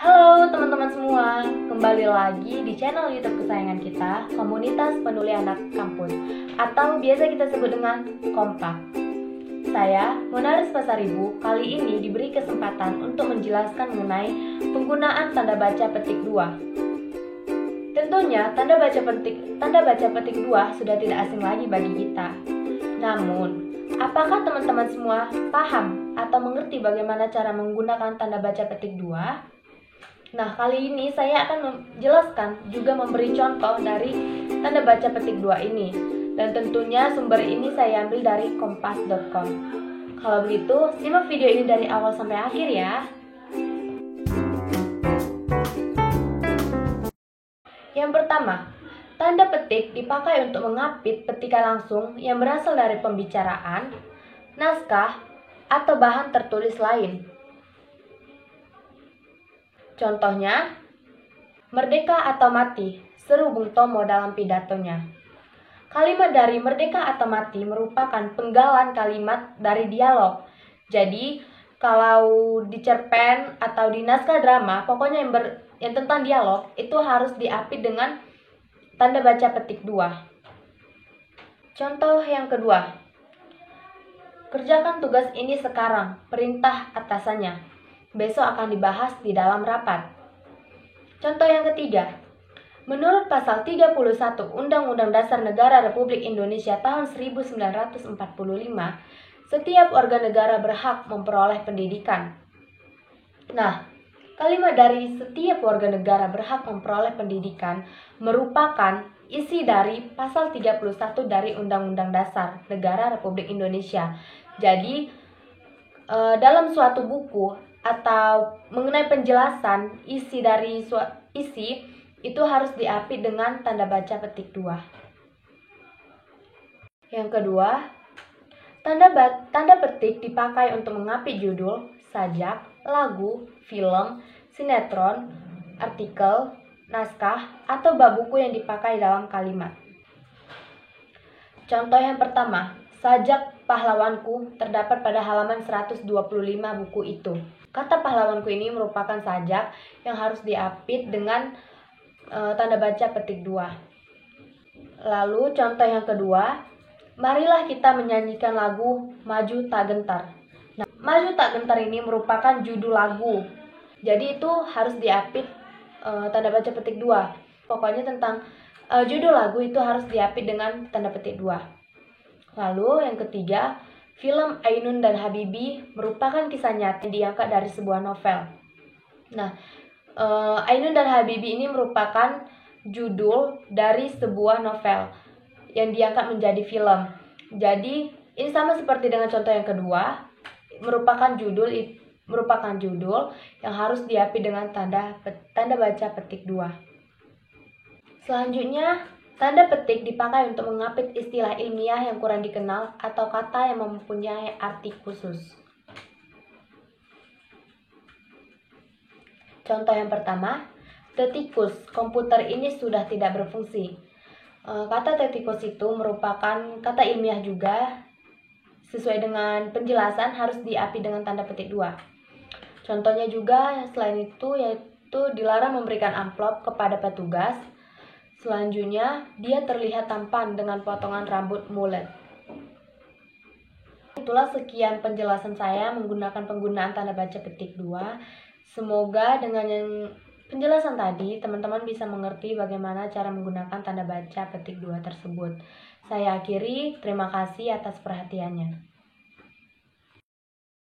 Halo teman-teman semua, kembali lagi di channel YouTube kesayangan kita, Komunitas Peduli Anak Kampus, atau biasa kita sebut dengan Kompak. Saya, Monaris Pasaribu, kali ini diberi kesempatan untuk menjelaskan mengenai penggunaan tanda baca petik 2. Tentunya tanda baca petik 2 sudah tidak asing lagi bagi kita. Namun, apakah teman-teman semua paham atau mengerti bagaimana cara menggunakan tanda baca petik 2? Nah, kali ini saya akan menjelaskan juga memberi contoh dari tanda baca petik 2 ini. Dan tentunya sumber ini saya ambil dari kompas.com. Kalau begitu, simak video ini dari awal sampai akhir ya. Yang pertama, tanda petik dipakai untuk mengapit petikan langsung yang berasal dari pembicaraan, naskah, atau bahan tertulis lain. Contohnya, Merdeka atau Mati, seru Bung Tomo dalam pidatonya. Kalimat dari Merdeka atau Mati merupakan penggalan kalimat dari dialog. Jadi, kalau di cerpen atau di naskah drama, pokoknya yang tentang dialog, itu harus diapit dengan tanda baca petik 2. Contoh yang kedua, kerjakan tugas ini sekarang, perintah atasannya. Besok akan dibahas di dalam rapat. Contoh yang ketiga, menurut pasal 31 Undang-Undang Dasar Negara Republik Indonesia tahun 1945, setiap warga negara berhak memperoleh pendidikan. Nah, kalimat dari setiap warga negara berhak memperoleh pendidikan merupakan isi dari pasal 31 dari Undang-Undang Dasar Negara Republik Indonesia. Jadi, dalam suatu buku atau mengenai penjelasan isi itu harus diapit dengan tanda baca petik 2. Yang kedua, tanda petik dipakai untuk mengapit judul, sajak, lagu, film, sinetron, artikel, naskah, atau bab buku yang dipakai dalam kalimat. Contoh yang pertama, sajak pahlawanku terdapat pada halaman 125 buku itu. Kata pahlawanku ini merupakan sajak yang harus diapit dengan tanda baca petik 2. Lalu contoh yang kedua, marilah kita menyanyikan lagu Maju Tak Gentar. Nah, Maju Tak Gentar ini merupakan judul lagu. Jadi itu harus diapit tanda baca petik 2. Pokoknya tentang judul lagu itu harus diapit dengan tanda petik 2. Lalu yang ketiga, film Ainun dan Habibie merupakan kisah nyata yang diangkat dari sebuah novel. Nah, Ainun dan Habibie ini merupakan judul dari sebuah novel yang diangkat menjadi film. Jadi, ini sama seperti dengan contoh yang kedua, merupakan judul yang harus diapit dengan tanda baca petik 2. Selanjutnya, tanda petik dipakai untuk mengapit istilah ilmiah yang kurang dikenal atau kata yang mempunyai arti khusus. Contoh yang pertama, tetikus, komputer ini sudah tidak berfungsi. Kata tetikus itu merupakan kata ilmiah juga, sesuai dengan penjelasan harus diapit dengan tanda petik 2. Contohnya juga selain itu yaitu dilarang memberikan amplop kepada petugas. Selanjutnya, dia terlihat tampan dengan potongan rambut mulet. Itulah sekian penjelasan saya menggunakan penggunaan tanda baca petik 2. Semoga dengan penjelasan tadi, teman-teman bisa mengerti bagaimana cara menggunakan tanda baca petik 2 tersebut. Saya akhiri, terima kasih atas perhatiannya.